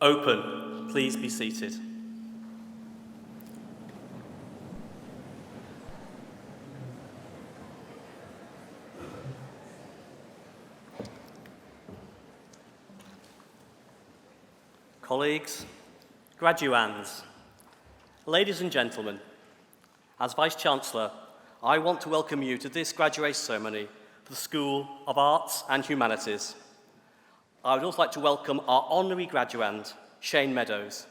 Open. Please be seated. Colleagues, graduands, ladies and gentlemen, as Vice-Chancellor, I want to welcome you to this graduation ceremony for the School of Arts and Humanities. I would also like to welcome our honorary graduand, Shane Meadows.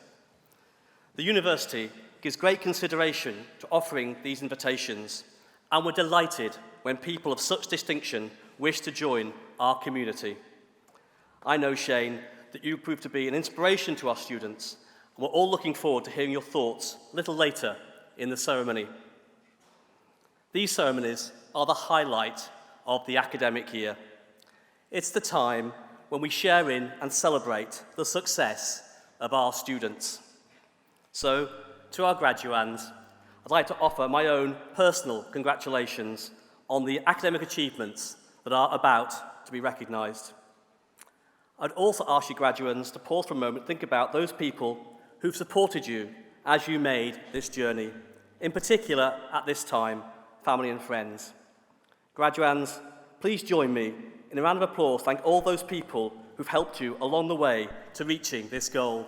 The university gives great consideration to offering these invitations, and we're delighted when people of such distinction wish to join our community. I know, Shane, that you prove to be an inspiration to our students, and we're all looking forward to hearing your thoughts a little later in the ceremony. These ceremonies are the highlight of the academic year. It's the time when we share in and celebrate the success of our students. So, to our graduands, I'd like to offer my own personal congratulations on the academic achievements that are about to be recognised. I'd also ask you graduands to pause for a moment and think about those people who've supported you as you made this journey, in particular at this time, family and friends. Graduands, please join me in a round of applause to thank all those people who've helped you along the way to reaching this goal.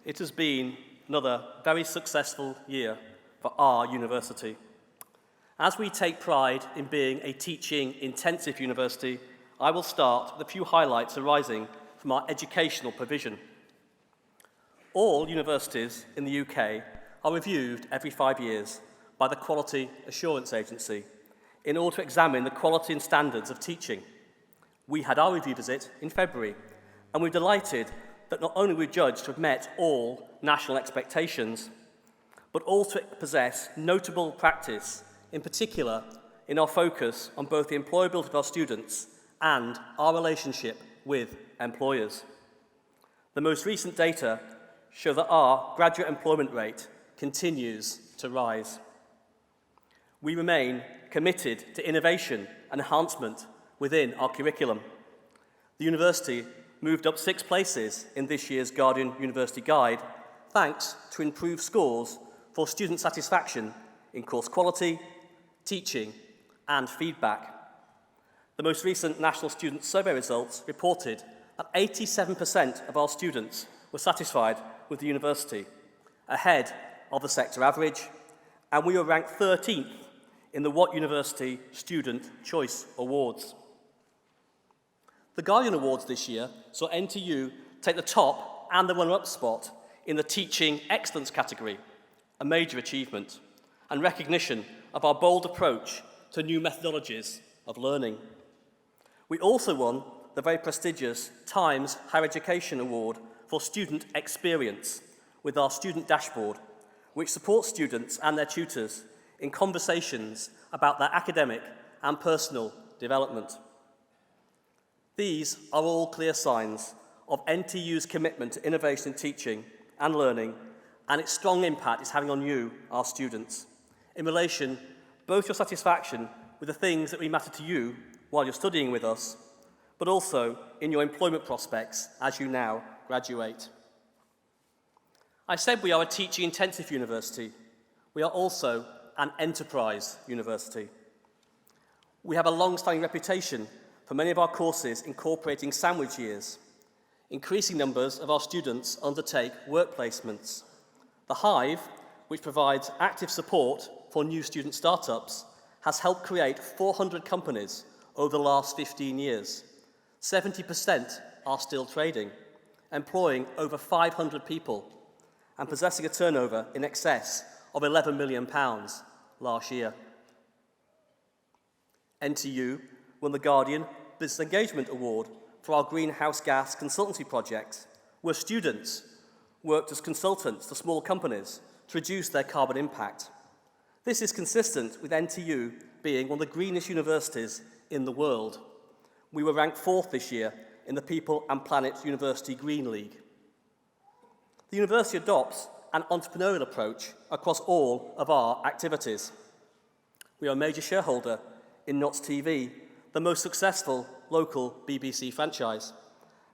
It has been another very successful year for our university. As we take pride in being a teaching-intensive university, I will start with a few highlights arising from our educational provision. All universities in the UK are reviewed every 5 years by the Quality Assurance Agency in order to examine the quality and standards of teaching. We had our review visit in February, and we're delighted that not only we judged to have met all national expectations, but also possess notable practice, in particular in our focus on both the employability of our students and our relationship with employers. The most recent data show that our graduate employment rate continues to rise. We remain committed to innovation and enhancement within our curriculum. The university moved up 6 places in this year's Guardian University Guide, thanks to improved scores for student satisfaction in course quality, teaching, and feedback. The most recent National Student Survey results reported that 87% of our students were satisfied with the university, ahead of the sector average, and we were ranked 13th in the What University Student Choice Awards. The Guardian Awards this year saw NTU take the top and the runner-up spot in the Teaching Excellence category, a major achievement, and recognition of our bold approach to new methodologies of learning. We also won the very prestigious Times Higher Education Award for Student Experience with our student dashboard, which supports students and their tutors in conversations about their academic and personal development. These are all clear signs of NTU's commitment to innovation in teaching and learning, and its strong impact it's having on you, our students, in relation both your satisfaction with the things that really matter to you while you're studying with us, but also in your employment prospects as you now graduate. I said we are a teaching-intensive university. We are also an enterprise university. We have a long-standing reputation for many of our courses incorporating sandwich years. Increasing numbers of our students undertake work placements. The Hive, which provides active support for new student startups, has helped create 400 companies over the last 15 years. 70% are still trading, employing over 500 people, and possessing a turnover in excess of £11 million last year. NTU won the Guardian Business Engagement Award for our greenhouse gas consultancy project, where students worked as consultants to small companies to reduce their carbon impact. This is consistent with NTU being one of the greenest universities in the world. We were ranked 4th this year in the People and Planet University Green League. The university adopts an entrepreneurial approach across all of our activities. We are a major shareholder in Notts TV, the most successful local BBC franchise,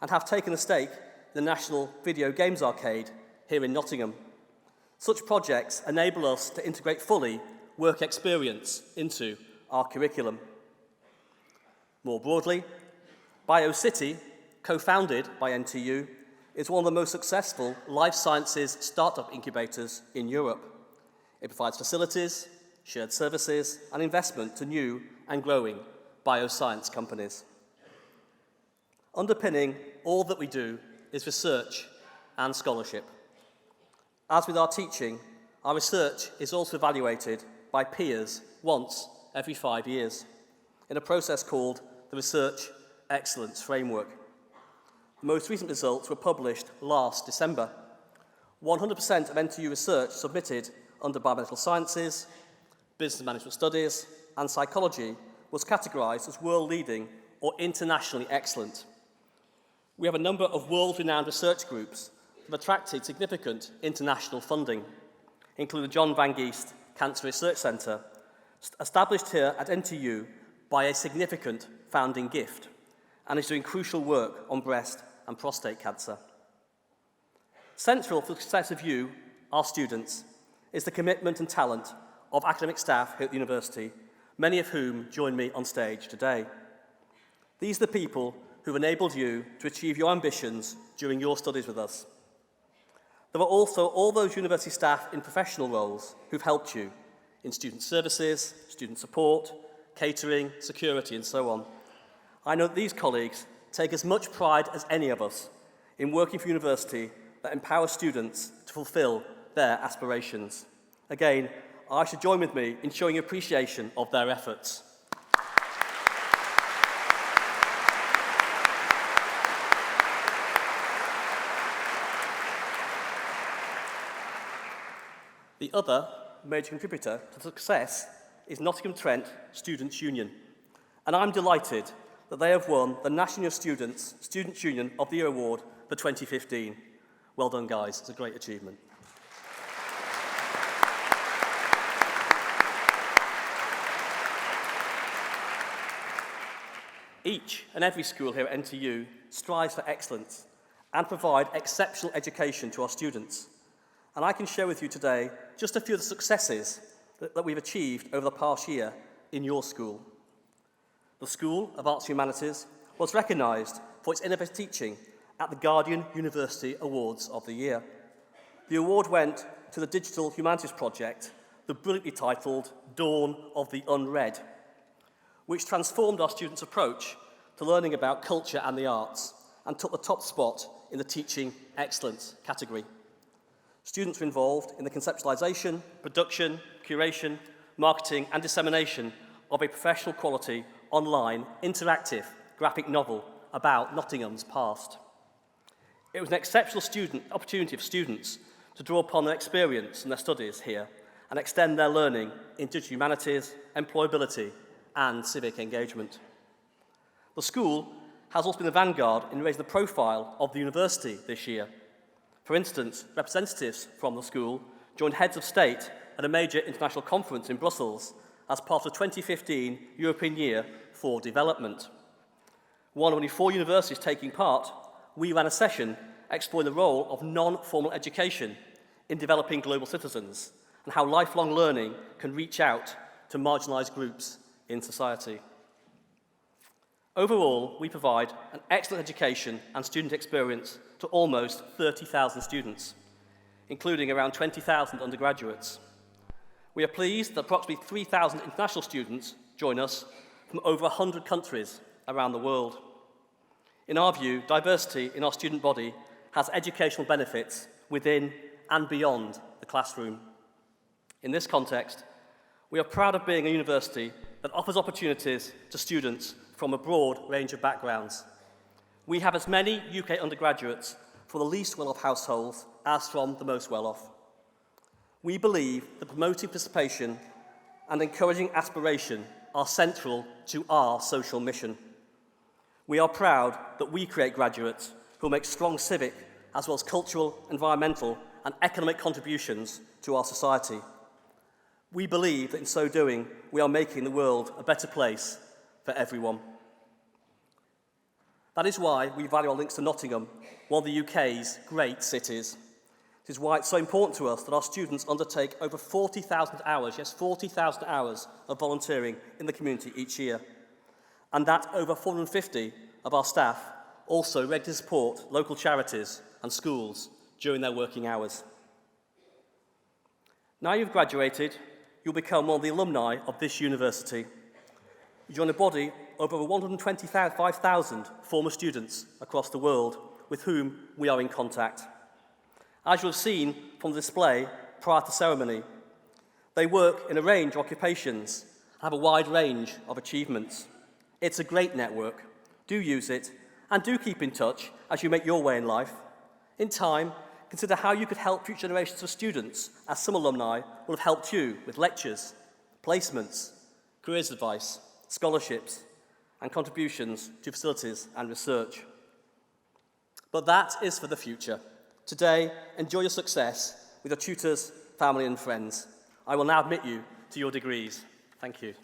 and have taken a stake in the National Video Games Arcade here in Nottingham. Such projects enable us to integrate fully work experience into our curriculum. More broadly, BioCity, co-founded by NTU, is one of the most successful life sciences startup incubators in Europe. It provides facilities, shared services, and investment to new and growing bioscience companies. Underpinning all that we do is research and scholarship. As with our teaching, our research is also evaluated by peers once every 5 years in a process called the Research Excellence Framework. The most recent results were published last December. 100% of NTU research submitted under biomedical sciences, business management studies, and psychology was categorised as world-leading or internationally excellent. We have a number of world-renowned research groups that have attracted significant international funding, including the John Van Geest Cancer Research Centre, established here at NTU by a significant founding gift, and is doing crucial work on breast and prostate cancer. Central for the success of you, our students, is the commitment and talent of academic staff here at the university, many of whom join me on stage today. These are the people who've enabled you to achieve your ambitions during your studies with us. There are also all those university staff in professional roles who've helped you in student services, student support, catering, security, and so on. I know that these colleagues take as much pride as any of us in working for a university that empowers students to fulfil their aspirations. Again, I should join with me in showing appreciation of their efforts. The other major contributor to success is Nottingham Trent Students' Union, and I'm delighted that they have won the National Students' Union of the Year Award for 2015. Well done, guys. It's a great achievement. Each and every school here at NTU strives for excellence and provide exceptional education to our students. And I can share with you today just a few of the successes that we've achieved over the past year in your school. The School of Arts and Humanities was recognised for its innovative teaching at the Guardian University Awards of the Year. The award went to the Digital Humanities Project, the brilliantly titled Dawn of the Unread, which transformed our students' approach to learning about culture and the arts and took the top spot in the Teaching Excellence category. Students were involved in the conceptualisation, production, curation, marketing and dissemination of a professional quality online interactive graphic novel about Nottingham's past. It was an exceptional opportunity for students to draw upon their experience and their studies here and extend their learning in digital humanities, employability and civic engagement. The school has also been the vanguard in raising the profile of the university this year. For instance, representatives from the school joined heads of state at a major international conference in Brussels as part of the 2015 European Year for Development. One of only 4 universities taking part, we ran a session exploring the role of non-formal education in developing global citizens and how lifelong learning can reach out to marginalised groups in society. Overall, we provide an excellent education and student experience to almost 30,000 students, including around 20,000 undergraduates. We are pleased that approximately 3,000 international students join us from over 100 countries around the world. In our view, diversity in our student body has educational benefits within and beyond the classroom. In this context, we are proud of being a university that offers opportunities to students from a broad range of backgrounds. We have as many UK undergraduates from the least well-off households as from the most well-off. We believe that promoting participation and encouraging aspiration are central to our social mission. We are proud that we create graduates who make strong civic as well as cultural, environmental and economic contributions to our society. We believe that in so doing, we are making the world a better place for everyone. That is why we value our links to Nottingham, one of the UK's great cities. It is why it's so important to us that our students undertake over 40,000 hours, yes, 40,000 hours of volunteering in the community each year, and that over 450 of our staff also regularly support local charities and schools during their working hours. Now you've graduated, you'll become one of the alumni of this university. You join a body of over 125,000 former students across the world with whom we are in contact. As you'll have seen from the display prior to the ceremony, they work in a range of occupations and have a wide range of achievements. It's a great network. Do use it, and do keep in touch as you make your way in life. In time, consider how you could help future generations of students, as some alumni will have helped you with lectures, placements, careers advice, scholarships, and contributions to facilities and research. But that is for the future. Today, enjoy your success with your tutors, family and friends. I will now admit you to your degrees. Thank you.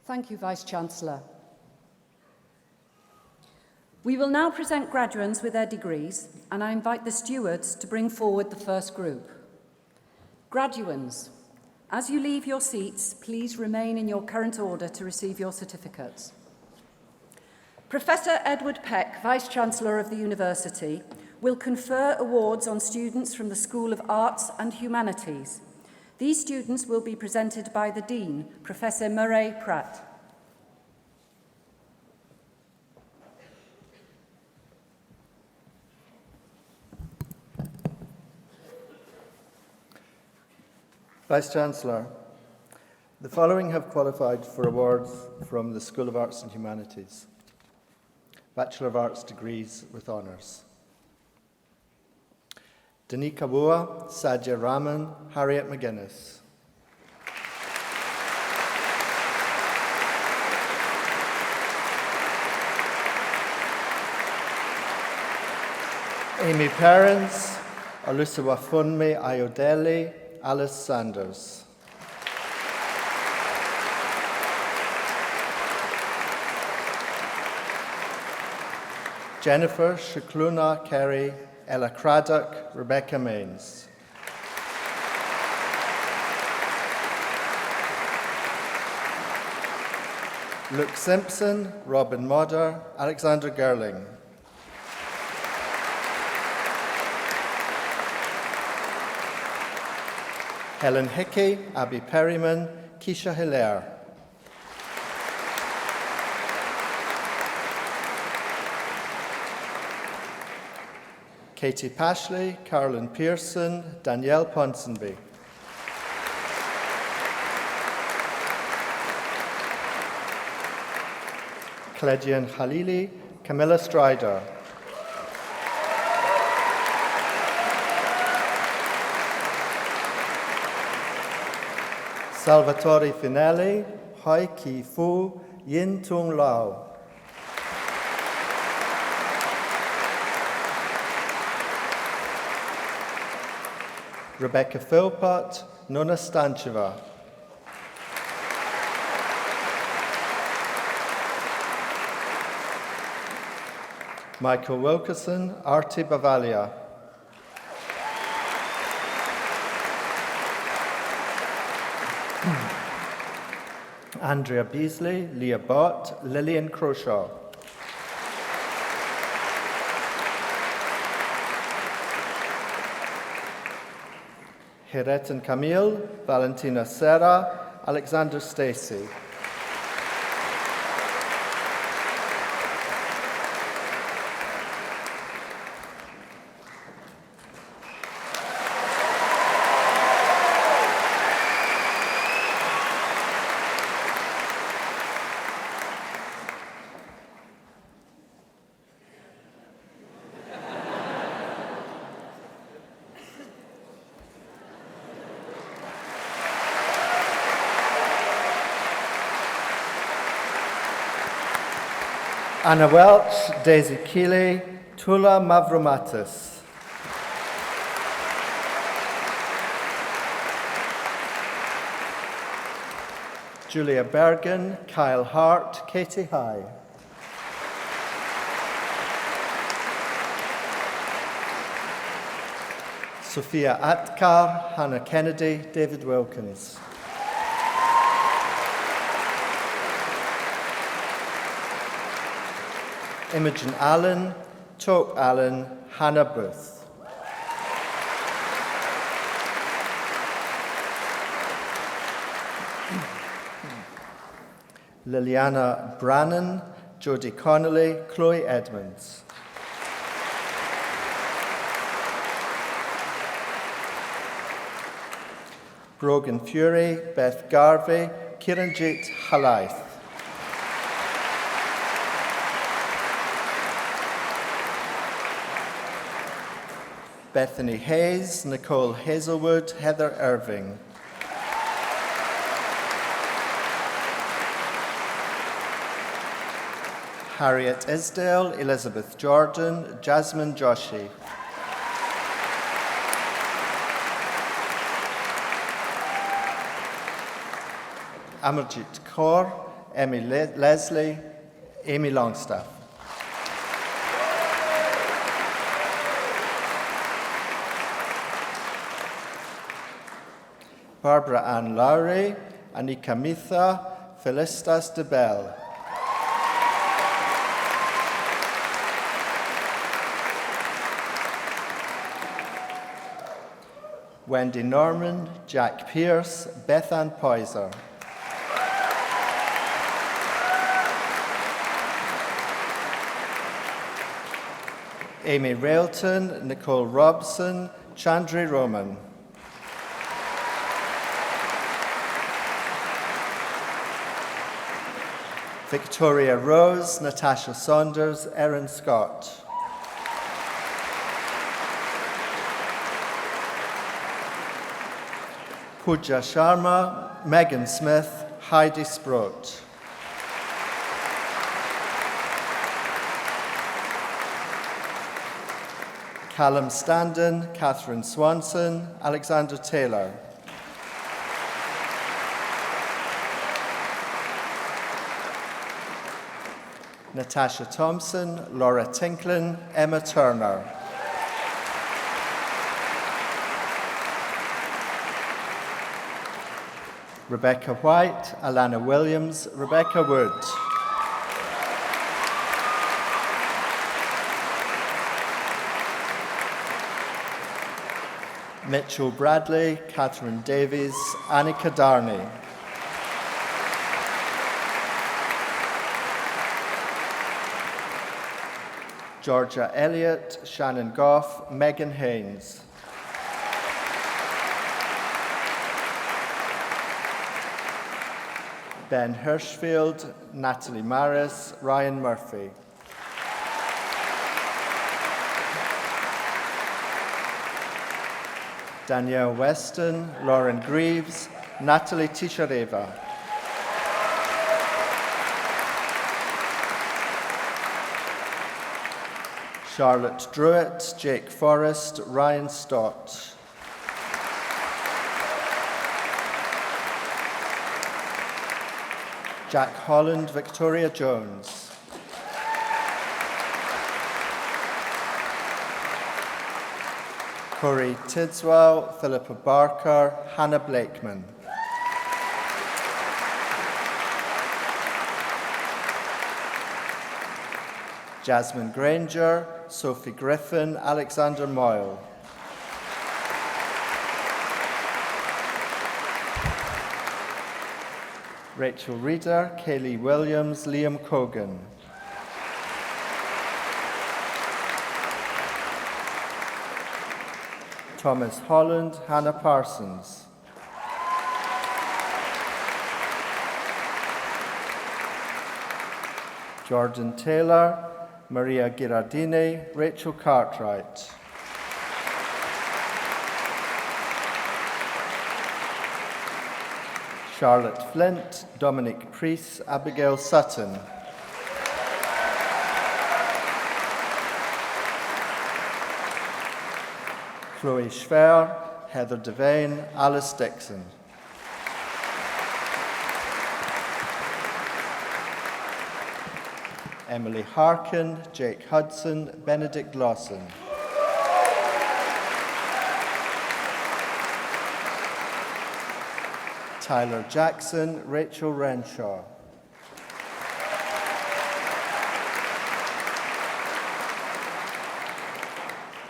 Thank you, Vice-Chancellor. We will now present graduates with their degrees, and I invite the stewards to bring forward the first group. Graduands, as you leave your seats, please remain in your current order to receive your certificates. Professor Edward Peck, Vice-Chancellor of the University, will confer awards on students from the School of Arts and Humanities. These students will be presented by the Dean, Professor Murray Pratt. Vice-Chancellor, the following have qualified for awards from the School of Arts and Humanities. Bachelor of Arts degrees with honours. Danica Wua, Sadja Rahman, Harriet McGuinness. Amy Perrins, Olusewafunmi Ayodele, Alice Sanders. Jennifer Shikluna Kerry, Ella Craddock, Rebecca Mains. Luke Simpson, Robin Modder, Alexander Gerling. Helen Hickey, Abby Perryman, Keisha Hilaire. Katie Pashley, Carolyn Pearson, Danielle Ponsonby. Cledian Khalili, Camilla Strider. Salvatore Finelli, Hoi Ki Fu, Yin Tung Lao. Rebecca Philpott, Nona Stancheva. Michael Wilkerson, Artie Bavalia. Andrea Beasley, Leah Bott, Lillian Croshaw. Hiret and Camille, Valentina Serra, Alexander Stacey. Anna Welch, Daisy Keeley, Tula Mavromatis. Julia Bergen, Kyle Hart, Katie High. Sophia Atkar, Hannah Kennedy, David Wilkins. Imogen Allen, Toke Allen, Hannah Booth. Liliana Brannan, Jodie Connolly, Chloe Edmonds. Brogan Fury, Beth Garvey, Kiranjit Halaith. Bethany Hayes, Nicole Hazelwood, Heather Irving. Harriet Isdale, Elizabeth Jordan, Jasmine Joshi. Amarjit Kaur, Emmy Leslie, Amy Longstaff. Barbara Ann Lowry, Anika Mitha, Felistas de Bell. Wendy Norman, Jack Pierce, Beth Ann Poyser. Amy Railton, Nicole Robson, Chandri Roman. Victoria Rose, Natasha Saunders, Erin Scott. Pooja Sharma, Megan Smith, Heidi Sproat. Callum Standen, Catherine Swanson, Alexander Taylor. Natasha Thompson, Laura Tinklin, Emma Turner. Rebecca White, Alana Williams, Rebecca Wood. Mitchell Bradley, Catherine Davies, Annika Darney. Georgia Elliott, Shannon Goff, Megan Haynes. Ben Hirschfield, Natalie Maris, Ryan Murphy. Danielle Weston, Lauren Greaves, Natalie Tishareva. Charlotte Druitt, Jake Forrest, Ryan Stott. Jack Holland, Victoria Jones. Corey Tidswell, Philippa Barker, Hannah Blakeman. Jasmine Granger, Sophie Griffin, Alexander Moyle. Rachel Reeder, Kaylee Williams, Liam Cogan. Thomas Holland, Hannah Parsons. Jordan Taylor, Maria Girardini, Rachel Cartwright. Charlotte Flint, Dominic Priest, Abigail Sutton. Chloe Schwer, Heather Devane, Alice Dixon. Emily Harkin, Jake Hudson, Benedict Lawson. Tyler Jackson, Rachel Renshaw.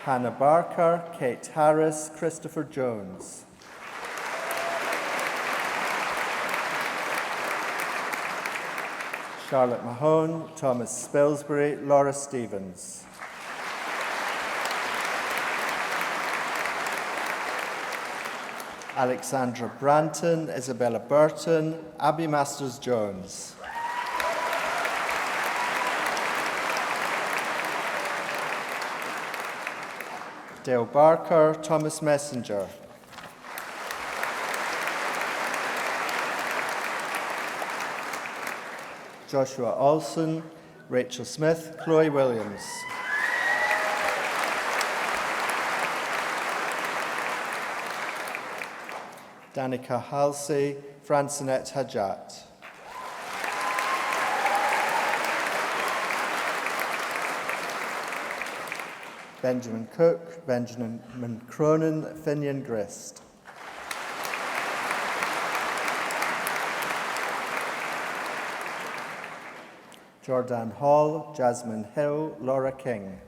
Hannah Barker, Kate Harris, Christopher Jones. Charlotte Mahone, Thomas Spilsbury, Laura Stevens. Alexandra Branton, Isabella Burton, Abby Masters-Jones. Dale Barker, Thomas Messenger. Joshua Olson, Rachel Smith, Chloe Williams. Danica Halsey, Francinette Hajat. Benjamin Cook, Benjamin Cronin, Finian Grist. Jordan Hall, Jasmine Hill, Laura King.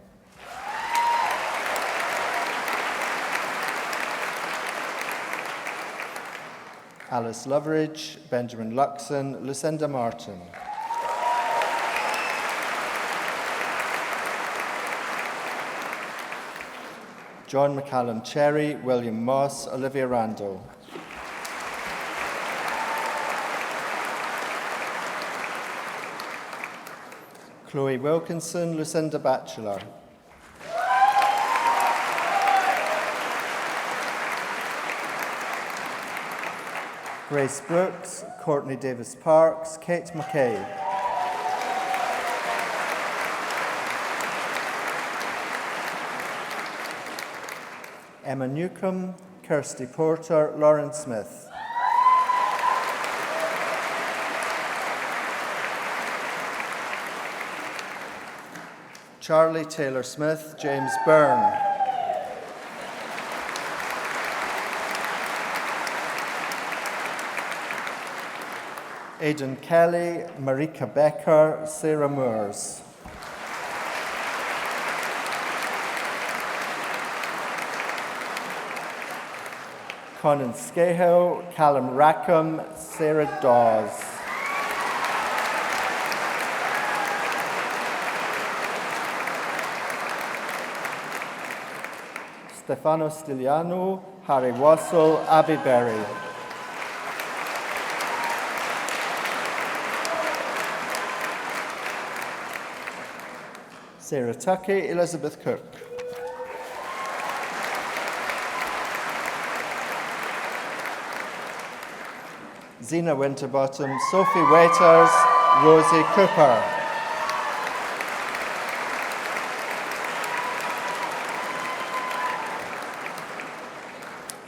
Alice Loveridge, Benjamin Luxon, Lucinda Martin. John McCallum Cherry, William Moss, Olivia Randall. Chloe Wilkinson, Lucinda Batchelor. Grace Brooks, Courtney Davis Parks, Kate McKay. Emma Newcomb, Kirsty Porter, Lauren Smith. Charlie Taylor Smith, James Byrne. Aidan Kelly, Marika Becker, Sarah Moores. Conan Scahill, Callum Rackham, Sarah Dawes. Stefano Stiliano, Harry Wassell, Abby Berry. Sarah Tuckey, Elizabeth Cook. Zena Winterbottom, Sophie Waiters, Rosie Cooper.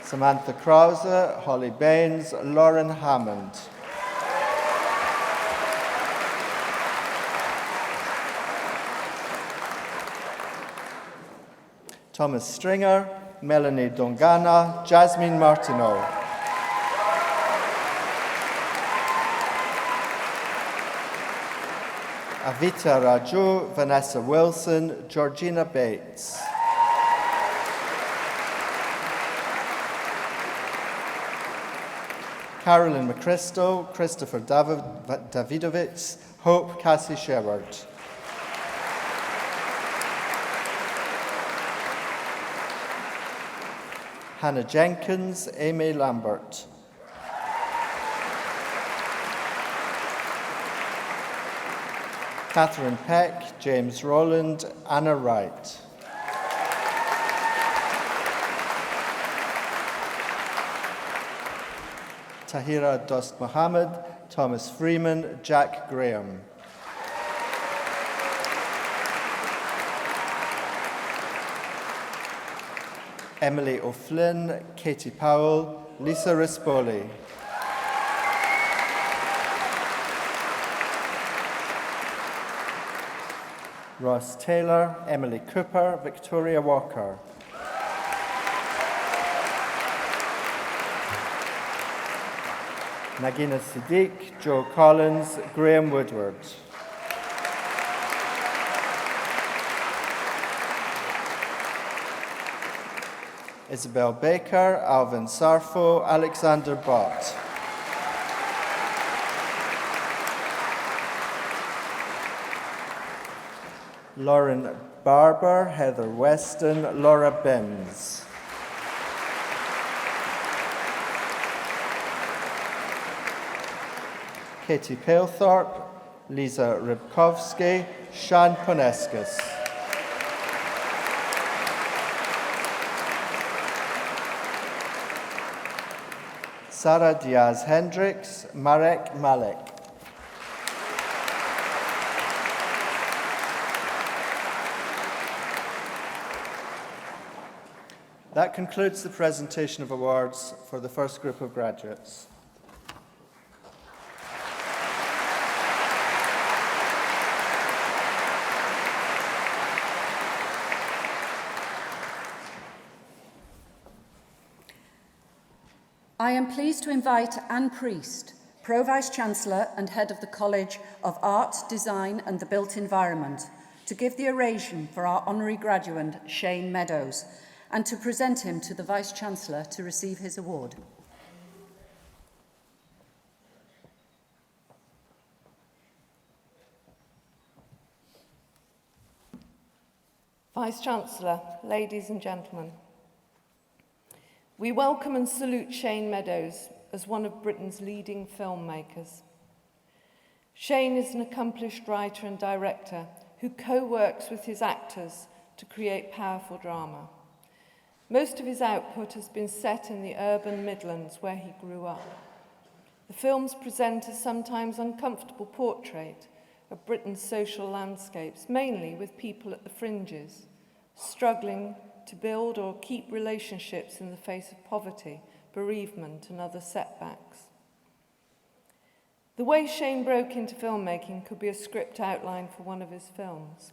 Samantha Krause, Holly Baines, Lauren Hammond. Thomas Stringer, Melanie Dongana, Jasmine Martineau. Avita Raju, Vanessa Wilson, Georgina Bates. Carolyn McChrystal, Christopher Davidovich, Hope Cassie Sherwood. Hannah Jenkins, Amy Lambert. Catherine Peck, James Rowland, Anna Wright. Tahira Dost Mohammed, Thomas Freeman, Jack Graham. Emily O'Flynn, Katie Powell, Lisa Rispoli. Ross Taylor, Emily Cooper, Victoria Walker. Nagina Siddiq, Joe Collins, Graham Woodward. Isabel Baker, Alvin Sarfo, Alexander Bott. Lauren Barber, Heather Weston, Laura Bims. Katie Palethorpe, Lisa Rybkowski, Shan Poneskis. Sarah Diaz-Hendricks, Marek Malik. That concludes the presentation of awards for the first group of graduates. I am pleased to invite Anne Priest, Pro-Vice-Chancellor and Head of the College of Art, Design and the Built Environment, to give the oration for our honorary graduate, Shane Meadows, and to present him to the Vice-Chancellor to receive his award. Vice-Chancellor, ladies and gentlemen, we welcome and salute Shane Meadows as one of Britain's leading filmmakers. Shane is an accomplished writer and director who co-works with his actors to create powerful drama. Most of his output has been set in the urban Midlands where he grew up. The films present a sometimes uncomfortable portrait of Britain's social landscapes, mainly with people at the fringes, struggling to build or keep relationships in the face of poverty, bereavement, and other setbacks. The way Shane broke into filmmaking could be a script outline for one of his films.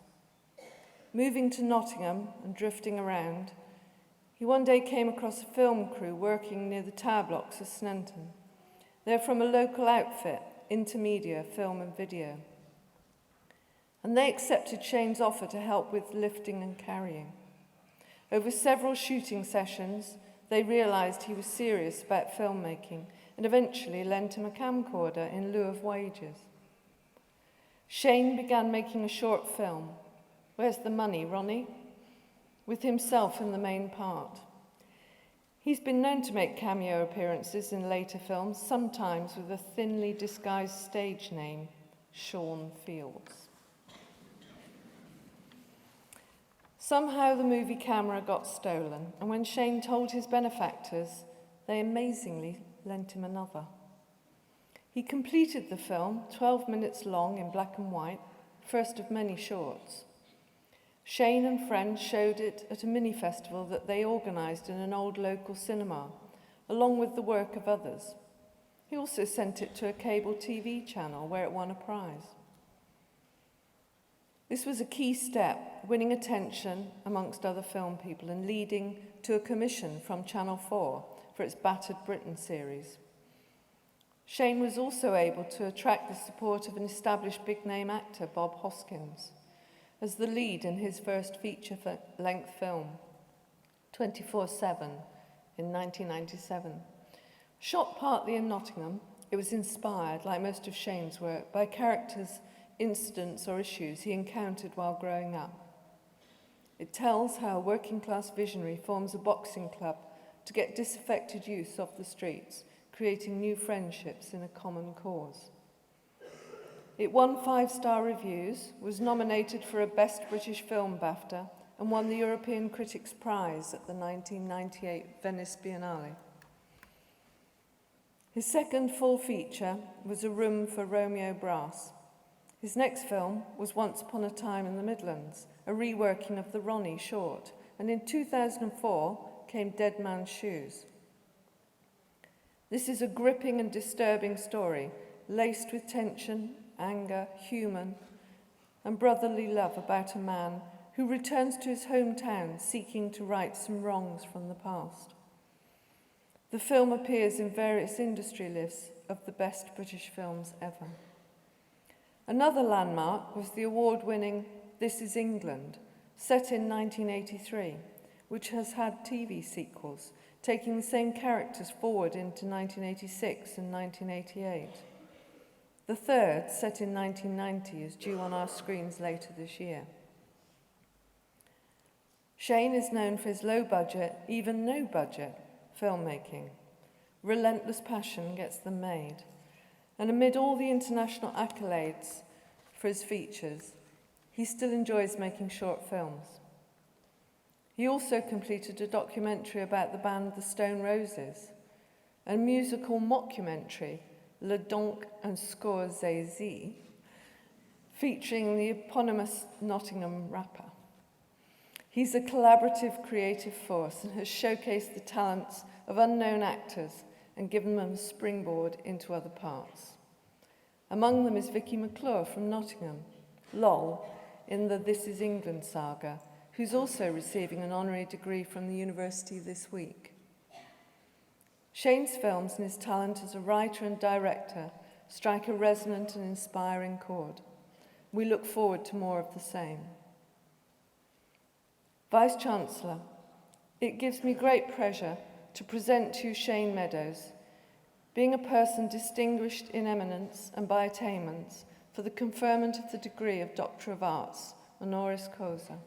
Moving to Nottingham and drifting around, he one day came across a film crew working near the tower blocks of Sneinton. They're from a local outfit, Intermedia Film and Video. And they accepted Shane's offer to help with lifting and carrying. Over several shooting sessions, they realised he was serious about filmmaking and eventually lent him a camcorder in lieu of wages. Shane began making a short film, Where's the Money, Ronnie?, with himself in the main part. He's been known to make cameo appearances in later films, sometimes with a thinly disguised stage name, Sean Fields. Somehow the movie camera got stolen, and when Shane told his benefactors, they amazingly lent him another. He completed the film, 12 minutes long in black and white, first of many shorts. Shane and friends showed it at a mini-festival that they organised in an old local cinema, along with the work of others. He also sent it to a cable TV channel where it won a prize. This was a key step, winning attention amongst other film people and leading to a commission from Channel 4 for its Battered Britain series. Shane was also able to attract the support of an established big-name actor, Bob Hoskins, as the lead in his first feature-length film, 24/7, in 1997. Shot partly in Nottingham, it was inspired, like most of Shane's work, by characters, incidents or issues he encountered while growing up. It tells how a working-class visionary forms a boxing club to get disaffected youth off the streets, creating new friendships in a common cause. It won 5-star reviews, was nominated for a Best British Film BAFTA, and won the European Critics' Prize at the 1998 Venice Biennale. His second full feature was A Room for Romeo Brass. His next film was Once Upon a Time in the Midlands, a reworking of the Ronnie short, and in 2004 became Dead Man's Shoes. This is a gripping and disturbing story, laced with tension, anger, humour, and brotherly love about a man who returns to his hometown seeking to right some wrongs from the past. The film appears in various industry lists of the best British films ever. Another landmark was the award-winning This Is England, set in 1983, which has had TV sequels, taking the same characters forward into 1986 and 1988. The third, set in 1990, is due on our screens later this year. Shane is known for his low-budget, even no-budget, filmmaking. Relentless passion gets them made. And amid all the international accolades for his features, he still enjoys making short films. He also completed a documentary about the band The Stone Roses, a musical mockumentary, Le Donc un Scorsese, featuring the eponymous Nottingham rapper. He's a collaborative, creative force and has showcased the talents of unknown actors and given them a springboard into other parts. Among them is Vicky McClure from Nottingham, Lol, in the This Is England saga, who's also receiving an honorary degree from the university this week. Shane's films and his talent as a writer and director strike a resonant and inspiring chord. We look forward to more of the same. Vice-Chancellor, it gives me great pleasure to present to you Shane Meadows, being a person distinguished in eminence and by attainments for the conferment of the degree of Doctor of Arts, honoris causa,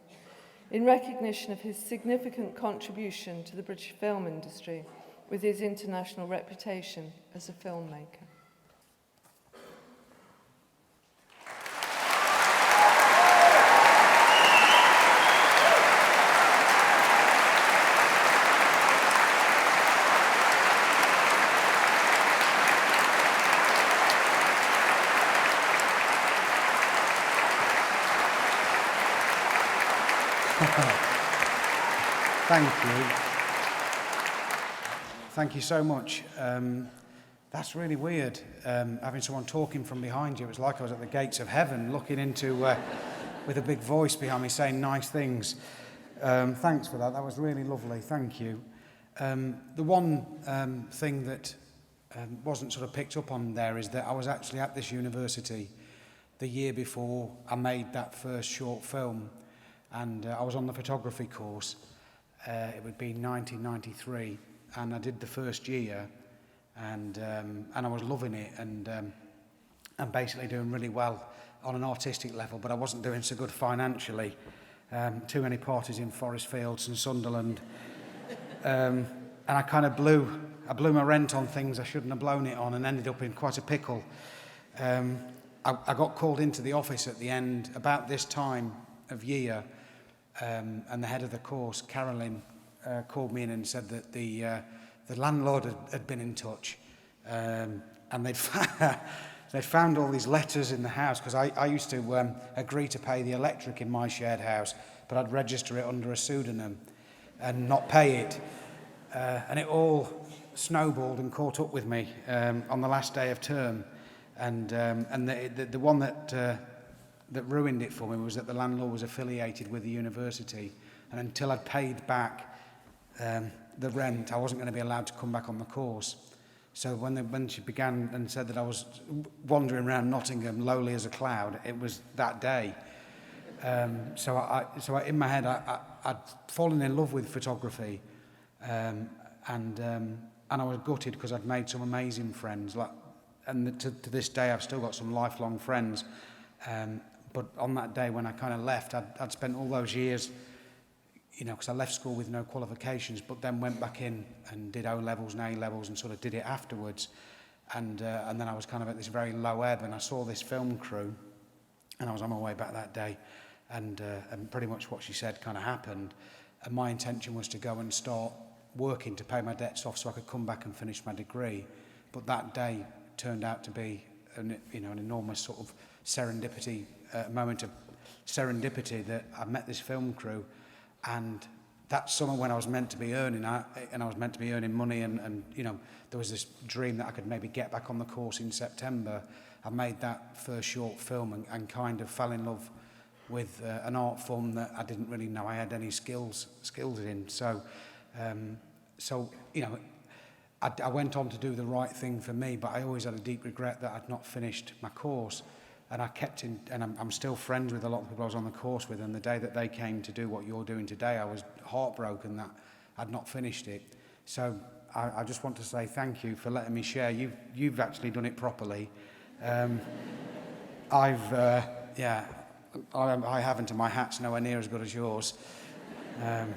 in recognition of his significant contribution to the British film industry with his international reputation as a filmmaker. Thank you. Thank you so much. That's really weird, having someone talking from behind you. It was like I was at the gates of heaven, looking into, with a big voice behind me saying nice things. Thanks for that. That was really lovely. Thank you. The one thing that wasn't sort of picked up on there is that I was actually at this university the year before I made that first short film. And I was on the photography course. It would be 1993, and I did the first year, and I was loving it, and basically doing really well on an artistic level, but I wasn't doing so good financially. Too many parties in Forest Fields and Sunderland, and I kind of blew my rent on things I shouldn't have blown it on, and ended up in quite a pickle. I got called into the office at the end about this time of year. And the head of the course, Carolyn, called me in and said that the landlord had been in touch, and they'd found all these letters in the house, because I used to agree to pay the electric in my shared house, but I'd register it under a pseudonym and not pay it, and it all snowballed and caught up with me on the last day of term, and the one that ruined it for me was that the landlord was affiliated with the university, and until I'd paid back the rent, I wasn't going to be allowed to come back on the course. So when she began and said that I was wandering around Nottingham lowly as a cloud, it was that day. So I in my head I'd fallen in love with photography, and I was gutted because I'd made some amazing friends, and to this day I've still got some lifelong friends. But on that day when I kind of left, I'd spent all those years, because I left school with no qualifications, but then went back in and did O-levels and A-levels and sort of did it afterwards. And then I was kind of at this very low ebb, and I saw this film crew, and I was on my way back that day, and pretty much what she said kind of happened. And my intention was to go and start working to pay my debts off so I could come back and finish my degree. But that day turned out to be an enormous sort of serendipity, moment of serendipity, that I met this film crew, and that summer when I was meant to be earning, and I was meant to be earning money, and you know, there was this dream that I could maybe get back on the course in September. I made that first short film and kind of fell in love with an art form that I didn't really know I had any skills in. So you know, I went on to do the right thing for me, but I always had a deep regret that I'd not finished my course. And I kept in, and I'm still friends with a lot of people I was on the course with, and the day that they came to do what you're doing today, I was heartbroken that I'd not finished it. So I just want to say thank you for letting me share. You've actually done it properly. I haven't, and my hat's nowhere near as good as yours. I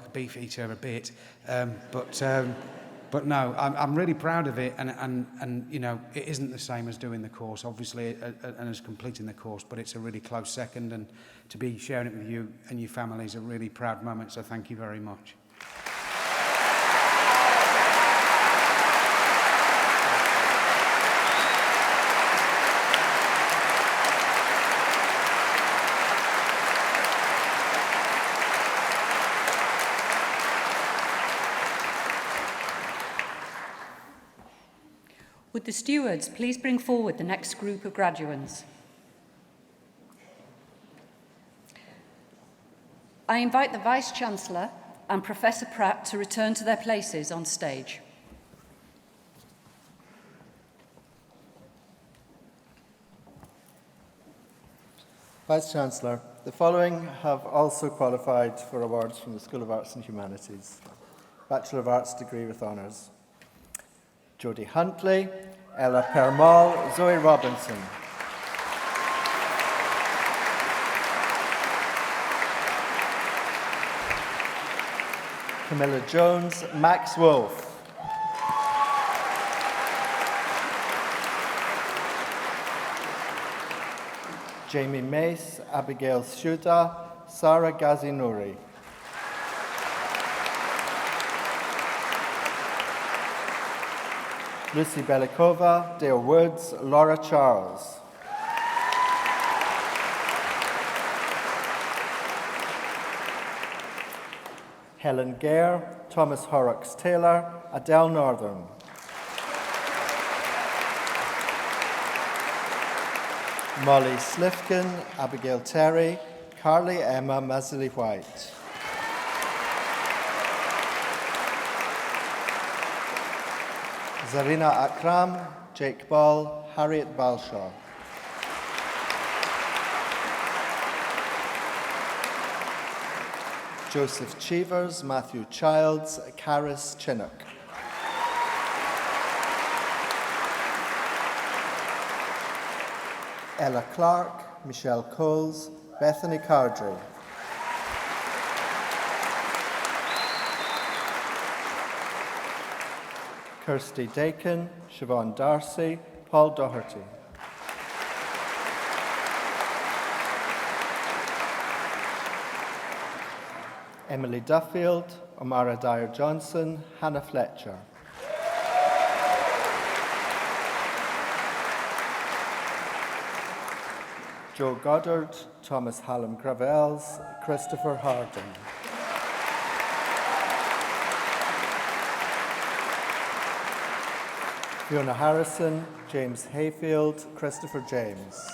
could beef eater a bit, but no, I'm really proud of it, and you know, it isn't the same as doing the course, obviously, and as completing the course, but it's a really close second, and to be sharing it with you and your family is a really proud moment, so thank you very much. Would the stewards please bring forward the next group of graduates? I invite the Vice-Chancellor and Professor Pratt to return to their places on stage. Vice-Chancellor, the following have also qualified for awards from the School of Arts and Humanities. Bachelor of Arts degree with honours. Jodie Huntley, Ella Permal, Zoe Robinson. Camilla Jones, Max Wolfe. Jamie Mace, Abigail Shuda, Sarah Ghazi-Nouri. Lucy Belikova, Dale Woods, Laura Charles. Helen Gare, Thomas Horrocks Taylor, Adele Northern. Molly Slifkin, Abigail Terry, Carly Emma Masley-White. Zarina Akram, Jake Ball, Harriet Balshaw. Joseph Cheevers, Matthew Childs, Caris Chinook. Ella Clark, Michelle Coles, Bethany Cardry. Kirsty Dakin, Siobhan Darcy, Paul Doherty. Emily Duffield, Omara Dyer-Johnson, Hannah Fletcher. Joe Goddard, Thomas Hallam Gravels, Christopher Harding. Fiona Harrison, James Hayfield, Christopher James.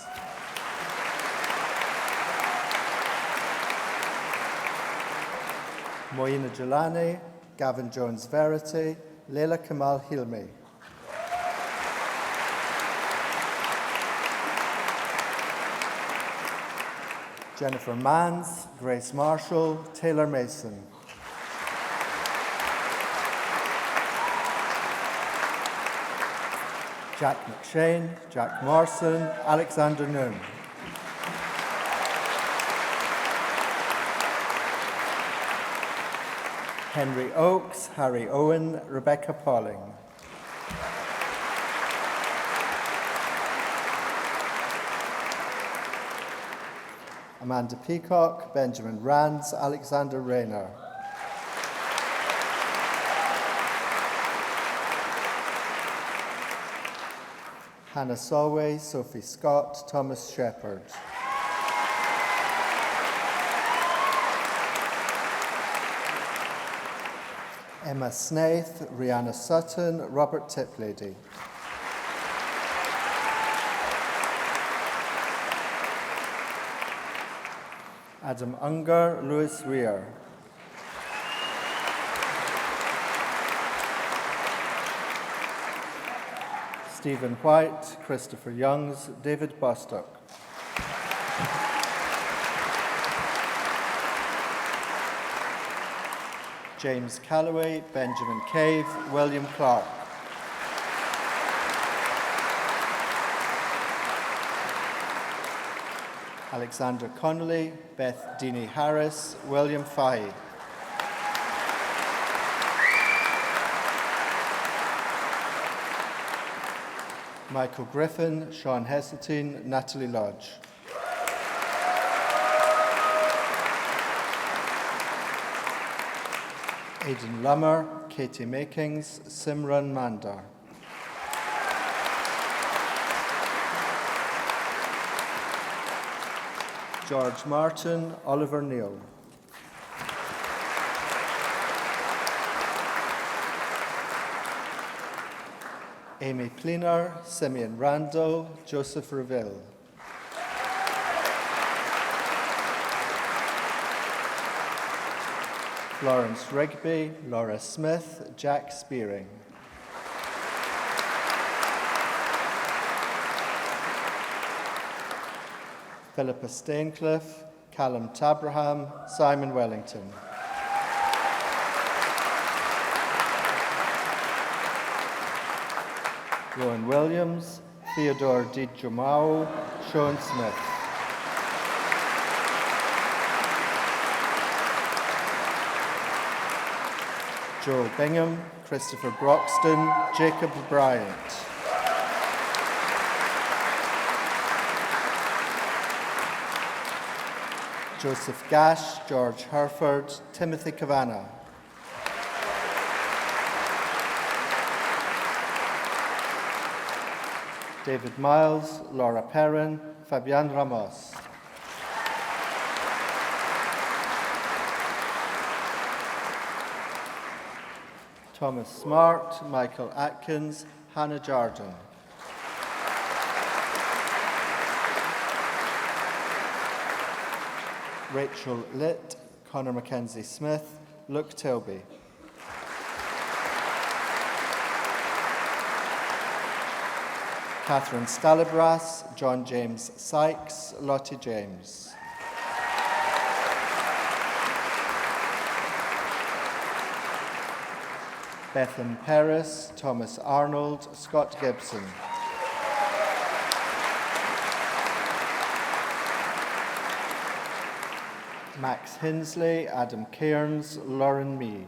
Moina Jelani, Gavin Jones-Verity, Leila Kamal Hilmi. Jennifer Manns, Grace Marshall, Taylor Mason. Jack McShane, Jack Morrison, Alexander Noon. Henry Oakes, Harry Owen, Rebecca Pauling. Amanda Peacock, Benjamin Rands, Alexander Rayner. Hannah Solway, Sophie Scott, Thomas Shepherd. Emma Snaith, Rihanna Sutton, Robert Tiplady. Adam Unger, Lewis Weir. Stephen White, Christopher Youngs, David Bostock. James Calloway, Benjamin Cave, William Clark. Alexander Connolly, Beth Deany Harris, William Fahey. Michael Griffin, Sean Heseltine, Natalie Lodge. Aidan Lummer, Katie Makings, Simran Mandar. George Martin, Oliver Neal. Amy Pleener, Simeon Randall, Joseph Reville. Florence Rigby, Laura Smith, Jack Spearing. Philippa Staincliffe, Callum Tabraham, Simon Wellington. Rowan Williams, Theodore Di Giomao, Sean Smith. Joe Bingham, Christopher Broxton, Jacob Bryant. Joseph Gash, George Herford, Timothy Kavanagh. David Miles, Laura Perrin, Fabian Ramos. Thomas Smart, Michael Atkins, Hannah Jardine. Rachel Litt, Conor Mackenzie Smith, Luke Tilby. Catherine Stalibras, John James Sykes, Lottie James. Bethan Paris, Thomas Arnold, Scott Gibson. Max Hinsley, Adam Cairns, Lauren Mee.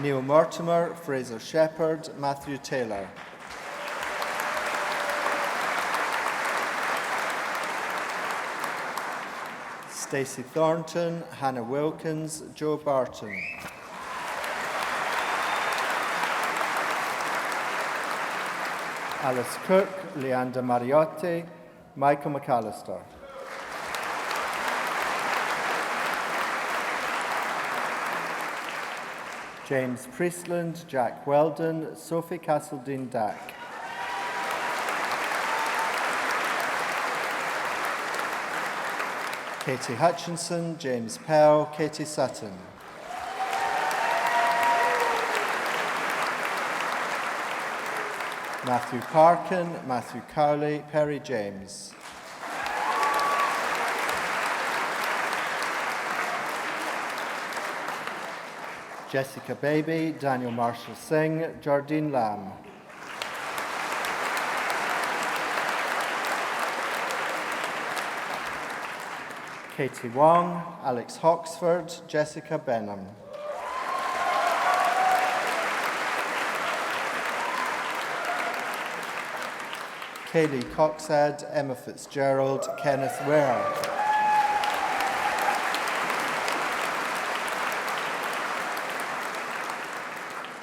Neil Mortimer, Fraser Shepherd, Matthew Taylor. Stacey Thornton, Hannah Wilkins, Joe Barton. Alice Cook, Leanda Mariotti, Michael McAllister. James Priestland, Jack Weldon, Sophie Castledine Dack. Katie Hutchinson, James Pell, Katie Sutton. Matthew Parkin, Matthew Cowley, Perry James. Jessica Baby, Daniel Marshall Singh, Jardine Lamb. Katie Wong, Alex Hawksford, Jessica Benham. Kaylee Coxhead, Emma Fitzgerald, Kenneth Ware.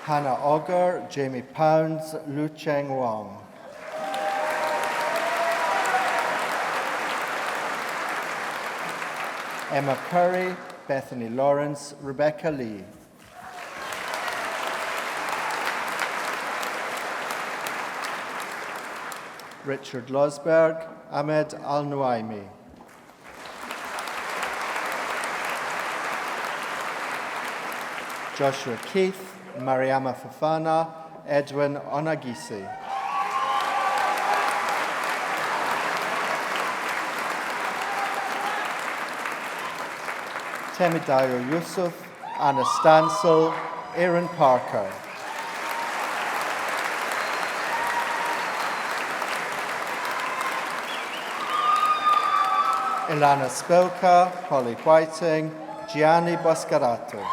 Hannah Auger, Jamie Pounds, Lu Cheng Wong. Emma Curry, Bethany Lawrence, Rebecca Lee. Richard Losberg, Ahmed Al-Nuaimi. Joshua Keith, Mariama Fafana, Edwin Onagisi. Temidayo Yusuf, Anna Stansel, Aaron Parker. Ilana Spilka, Holly Whiting, Gianni Boscarato.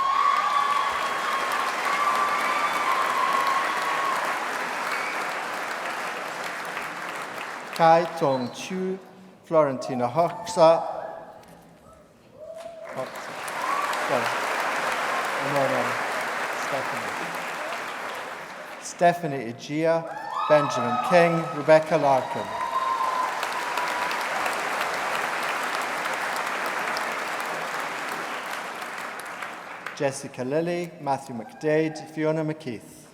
Kai Tong Chu, Florentina Hoxa. Stephanie Igia, Benjamin King, Rebecca Larkin. Jessica Lilly, Matthew McDade, Fiona McKeith.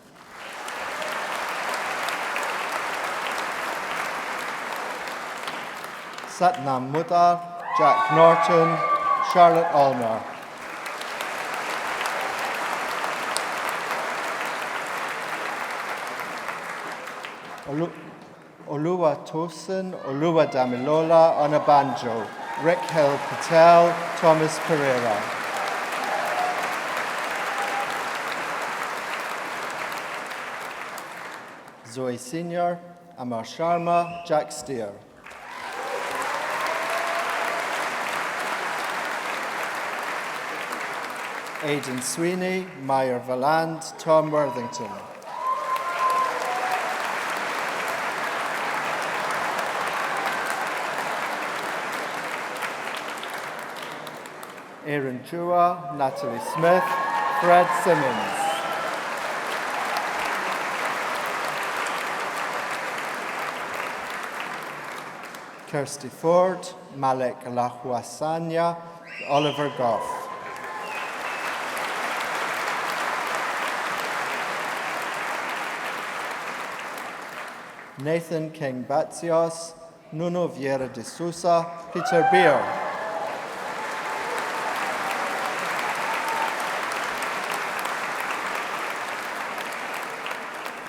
Satnam Mudar, Jack Norton, Charlotte Allmer. Oluwa Tosin, Oluwa Damilola on a banjo, Rick Hill Patel, Thomas Pereira. Zoe Senior, Amar Sharma, Jack Steer. Aidan Sweeney, Meyer Valand, Tom Worthington. Aaron Chua, Natalie Smith, Fred Simmons. Kirsty Ford, Malek Lahuasanya, Oliver Goff. Nathan King Batsios, Nuno Vieira de Sousa, Peter Beer.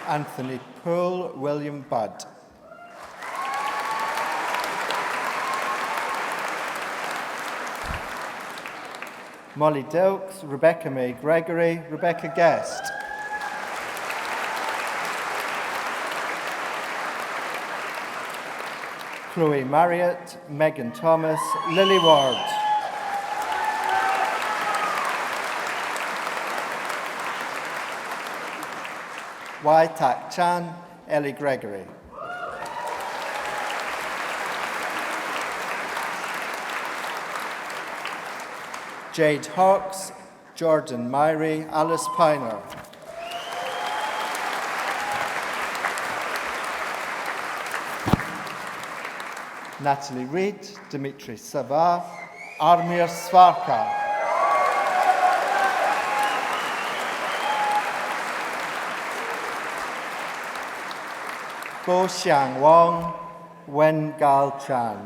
Anthony Poole, William Budd. Molly Dilks, Rebecca May Gregory, Rebecca Guest. Chloe Marriott, Megan Thomas, Lily Ward. Wai Tak Chan, Ellie Gregory. Jade Hawks, Jordan Myrie, Alice Piner. Natalie Reid, Dimitri Sava, Armir Svarka. Bo Xiang Wong, Wen Gal Chan.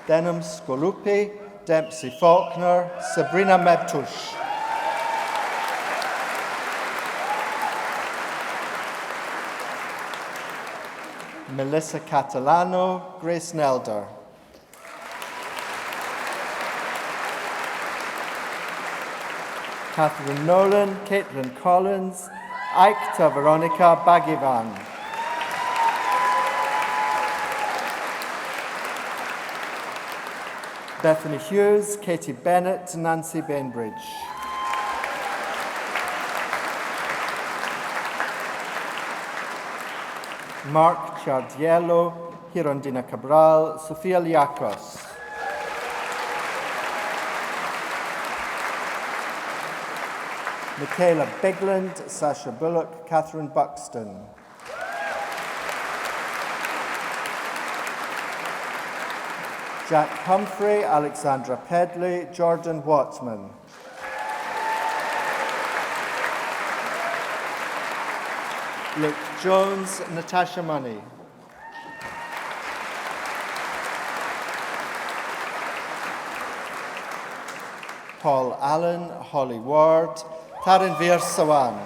Denham Scolupi, Dempsey Faulkner, Sabrina Meptush. Melissa Catalano, Grace Nelder. Catherine Nolan, Caitlin Collins, Aikta Veronica Bagivan. Bethany Hughes, Katie Bennett, Nancy Bainbridge. Mark Chardiello, Hirondina Cabral, Sofia Liakos. Michaela Bigland, Sasha Bullock, Catherine Buxton. Jack Humphrey, Alexandra Pedley, Jordan Watman. Luke Jones, Natasha Money. Paul Allen, Holly Ward, Taranvir Sawan.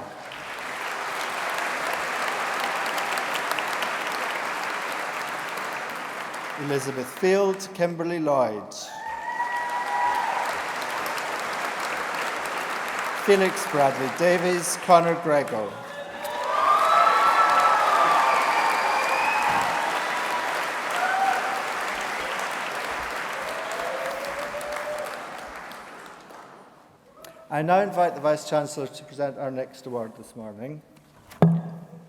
Elizabeth Field, Kimberly Lloyd. Felix Bradley Davies, Conor Grego. I now invite the Vice-Chancellor to present our next award this morning.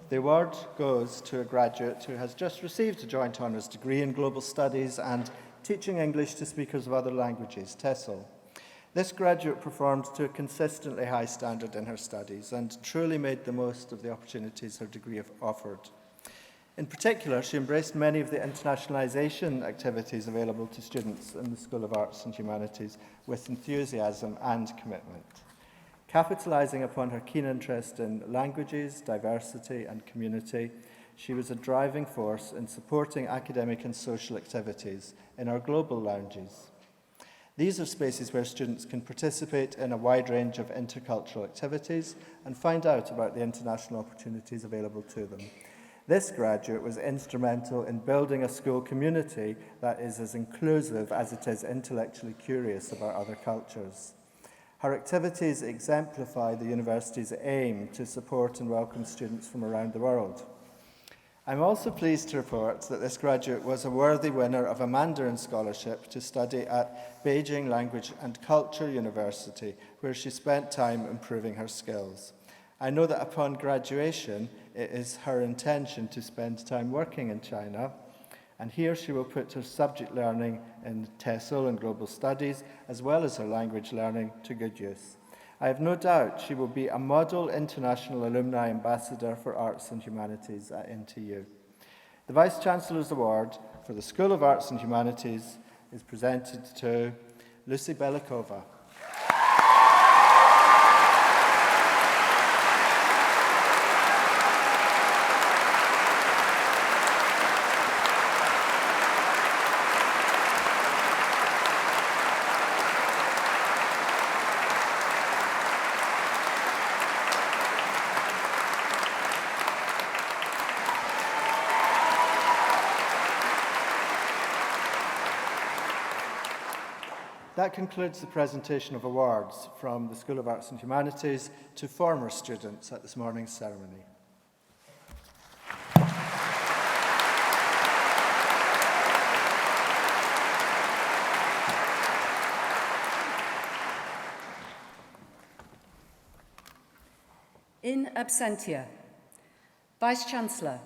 The award goes to a graduate who has just received a joint honours degree in Global Studies and Teaching English to Speakers of Other Languages, TESOL. This graduate performed to a consistently high standard in her studies and truly made the most of the opportunities her degree offered. In particular, she embraced many of the internationalisation activities available to students in the School of Arts and Humanities with enthusiasm and commitment. Capitalising upon her keen interest in languages, diversity and community, she was a driving force in supporting academic and social activities in our global lounges. These are spaces where students can participate in a wide range of intercultural activities and find out about the international opportunities available to them. This graduate was instrumental in building a school community that is as inclusive as it is intellectually curious about other cultures. Her activities exemplify the university's aim to support and welcome students from around the world. I'm also pleased to report that this graduate was a worthy winner of a Mandarin scholarship to study at Beijing Language and Culture University, where she spent time improving her skills. I know that upon graduation, it is her intention to spend time working in China, and here she will put her subject learning in TESOL and Global Studies, as well as her language learning, to good use. I have no doubt she will be a model international alumni ambassador for arts and humanities at NTU. The Vice-Chancellor's Award for the School of Arts and Humanities is presented to Lucy Belikova. That concludes the presentation of awards from the School of Arts and Humanities to former students at this morning's ceremony. In absentia, Vice-Chancellor,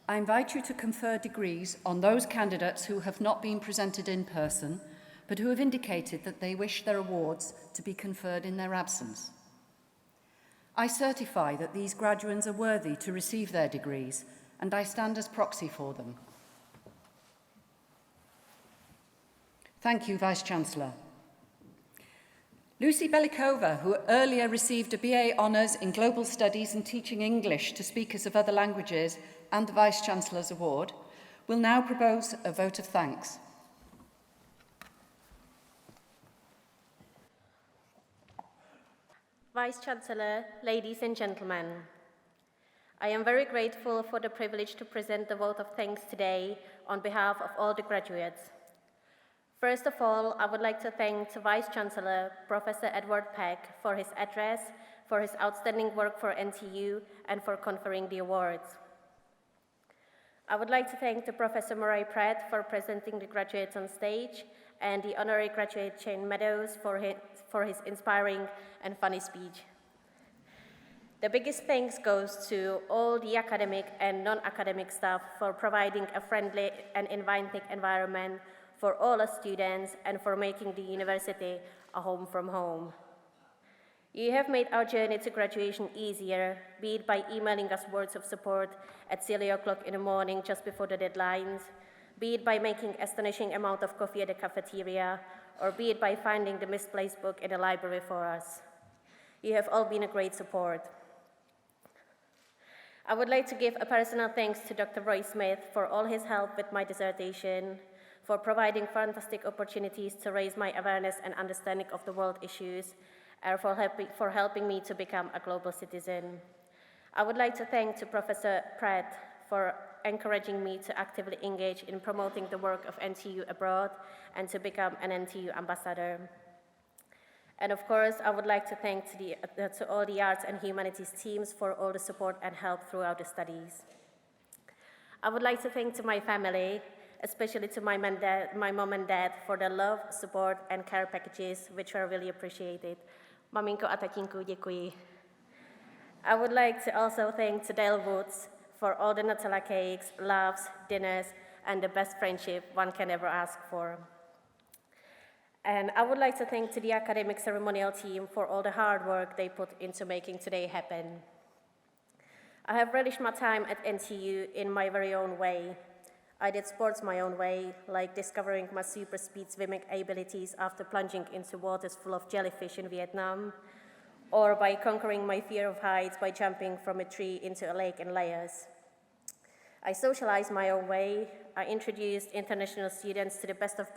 I invite you to confer degrees on those candidates who have not been presented in person, but who have indicated that they wish their awards to be conferred in their absence. I certify that these graduates are worthy to receive their degrees, and I stand as proxy for them. Thank you, Vice-Chancellor. Lucy Belikova, who earlier received a BA Honours in Global Studies and Teaching English to Speakers of Other Languages and the Vice-Chancellor's Award, will now propose a vote of thanks. Vice-Chancellor, ladies and gentlemen, I am very grateful for the privilege to present the vote of thanks today on behalf of all the graduates. First of all, I would like to thank the Vice-Chancellor, Professor Edward Peck, for his address, for his outstanding work for NTU, and for conferring the awards. I would like to thank the Professor Murray Pratt for presenting the graduates on stage, and the Honorary graduate Shane Meadows for his inspiring and funny speech. The biggest thanks goes to all the academic and non-academic staff for providing a friendly and inviting environment for all our students and for making the university a home from home. You have made our journey to graduation easier, be it by emailing us words of support at silly o'clock in the morning just before the deadlines, be it by making astonishing amount of coffee at the cafeteria, or be it by finding the misplaced book in the library for us. You have all been a great support. I would like to give a personal thanks to Dr. Roy Smith for all his help with my dissertation, for providing fantastic opportunities to raise my awareness and understanding of the world issues, and for helping me to become a global citizen. I would like to thank to Professor Pratt for encouraging me to actively engage in promoting the work of NTU abroad and to become an NTU ambassador. And of course, I would like to thank to all the arts and humanities teams for all the support and help throughout the studies. I would like to thank to my family, especially to my mom and dad, for their love, support, and care packages, which were really appreciated. Maminko a tatinku, děkuji. I would like to also thank to Dale Woods for all the Nutella cakes, laughs, dinners, and the best friendship one can ever ask for. And I would like to thank to the academic ceremonial team for all the hard work they put into making today happen. I have relished my time at NTU in my very own way. I did sports my own way, like discovering my super speed swimming abilities after plunging into waters full of jellyfish in Vietnam, or by conquering my fear of heights by jumping from a tree into a lake in Laos. I socialized my own way. I introduced international students to the best of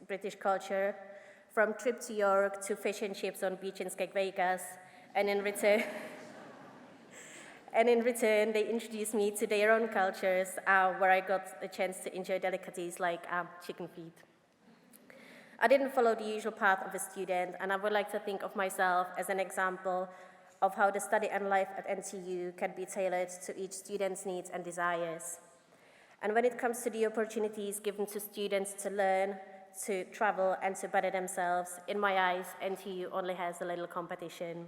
British culture, from trip to York to fish and chips on beach in Skeg Vegas, and in return, they introduced me to their own cultures, where I got a chance to enjoy delicacies like chicken feet. I didn't follow the usual path of a student, and I would like to think of myself as an example of how the study and life at NTU can be tailored to each student's needs and desires. And when it comes to the opportunities given to students to learn, to travel, and to better themselves, in my eyes, NTU only has a little competition.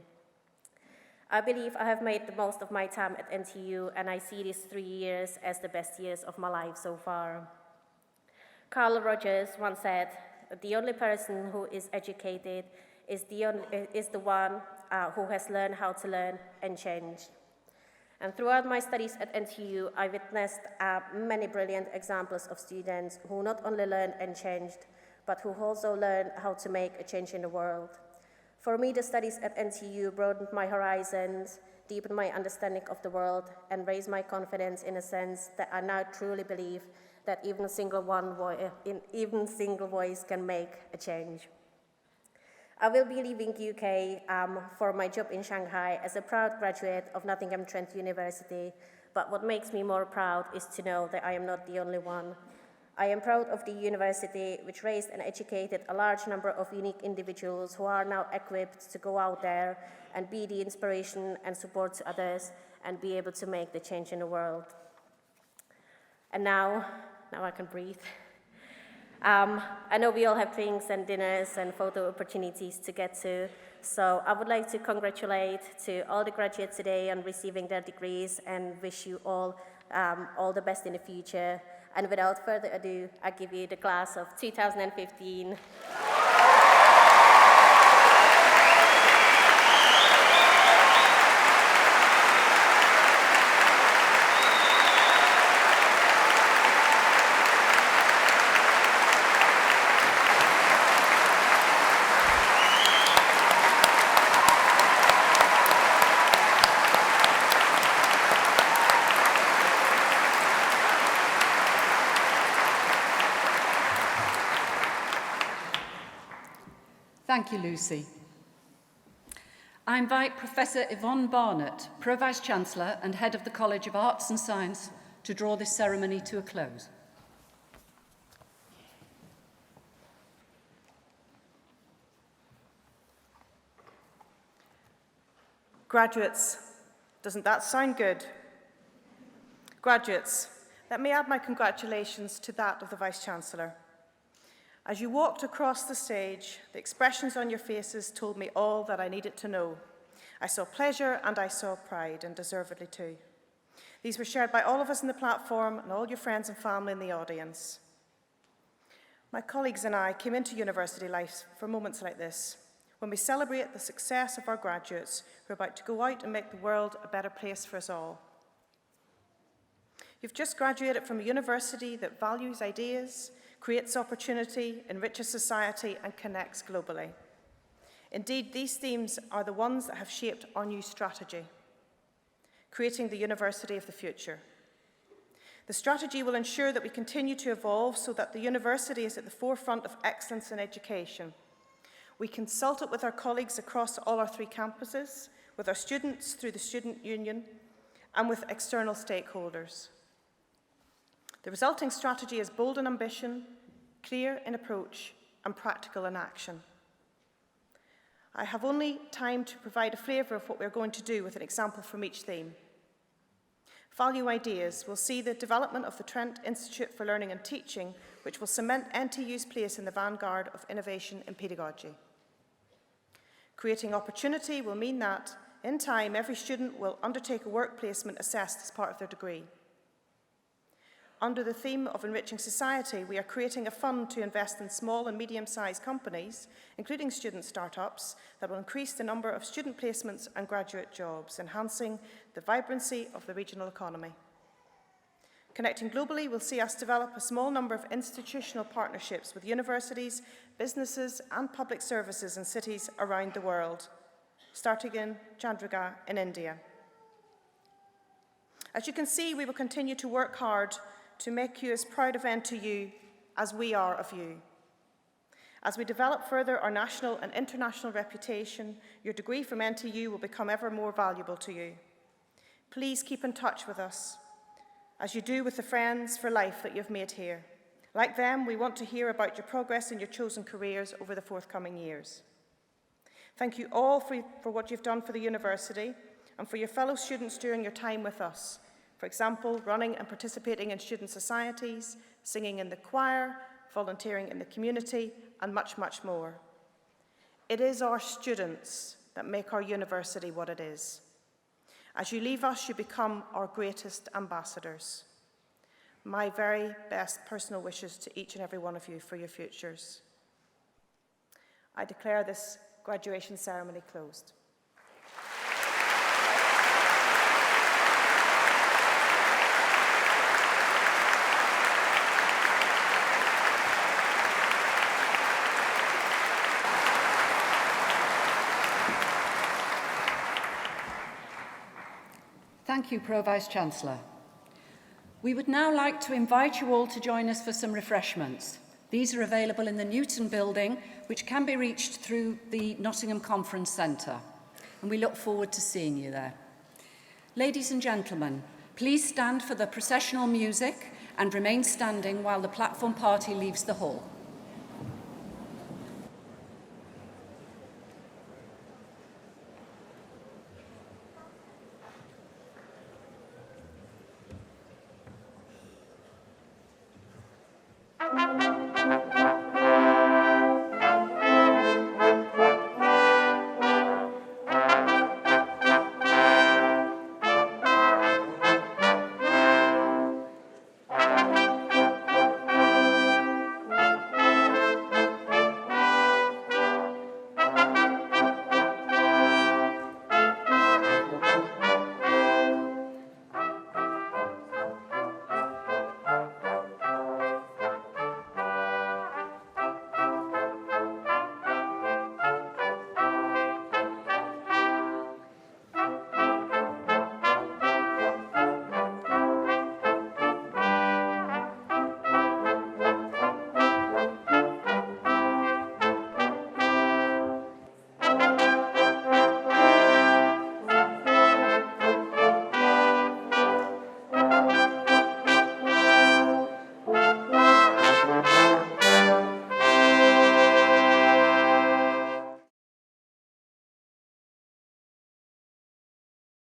I believe I have made the most of my time at NTU, and I see these 3 years as the best years of my life so far. Carl Rogers once said, "The only person who is educated is the one who has learned how to learn and change." And throughout my studies at NTU, I witnessed many brilliant examples of students who not only learned and changed, but who also learned how to make a change in the world. For me, the studies at NTU broadened my horizons, deepened my understanding of the world, and raised my confidence in a sense that I now truly believe that even a single voice can make a change. I will be leaving UK for my job in Shanghai as a proud graduate of Nottingham Trent University, but what makes me more proud is to know that I am not the only one. I am proud of the university, which raised and educated a large number of unique individuals who are now equipped to go out there and be the inspiration and support to others and be able to make the change in the world. And now I can breathe. I know we all have drinks and dinners and photo opportunities to get to, so I would like to congratulate to all the graduates today on receiving their degrees and wish you all the best in the future. And without further ado, I give you the class of 2015. Thank you, Lucy. I invite Professor Yvonne Barnett, Pro-Vice-Chancellor and Head of the College of Arts and Science, to draw this ceremony to a close. Graduates, doesn't that sound good? Graduates, let me add my congratulations to that of the Vice-Chancellor. As you walked across the stage, the expressions on your faces told me all that I needed to know. I saw pleasure and I saw pride, and deservedly too. These were shared by all of us in the platform and all your friends and family in the audience. My colleagues and I came into university life for moments like this, when we celebrate the success of our graduates who are about to go out and make the world a better place for us all. You've just graduated from a university that values ideas, creates opportunity, enriches society, and connects globally. Indeed, these themes are the ones that have shaped our new strategy, creating the university of the future. The strategy will ensure that we continue to evolve so that the university is at the forefront of excellence in education. We consulted with our colleagues across all our 3 campuses, with our students through the Student Union, and with external stakeholders. The resulting strategy is bold in ambition, clear in approach, and practical in action. I have only time to provide a flavour of what we're going to do with an example from each theme. Value Ideas will see the development of the Trent Institute for Learning and Teaching, which will cement NTU's place in the vanguard of innovation in pedagogy. Creating opportunity will mean that, in time, every student will undertake a work placement assessed as part of their degree. Under the theme of enriching society, we are creating a fund to invest in small and medium-sized companies, including student startups, that will increase the number of student placements and graduate jobs, enhancing the vibrancy of the regional economy. Connecting Globally will see us develop a small number of institutional partnerships with universities, businesses, and public services in cities around the world, starting in Chandigarh in India. As you can see, we will continue to work hard to make you as proud of NTU as we are of you. As we develop further our national and international reputation, your degree from NTU will become ever more valuable to you. Please keep in touch with us, as you do with the friends for life that you've made here. Like them, we want to hear about your progress in your chosen careers over the forthcoming years. Thank you all for what you've done for the university and for your fellow students during your time with us. For example, running and participating in student societies, singing in the choir, volunteering in the community, and much, much more. It is our students that make our university what it is. As you leave us, you become our greatest ambassadors. My very best personal wishes to each and every one of you for your futures. I declare this graduation ceremony closed. Thank you, Pro-Vice-Chancellor. We would now like to invite you all to join us for some refreshments. These are available in the Newton building, which can be reached through the Nottingham Conference Centre, and we look forward to seeing you there. Ladies and gentlemen, please stand for the processional music and remain standing while the platform party leaves the hall.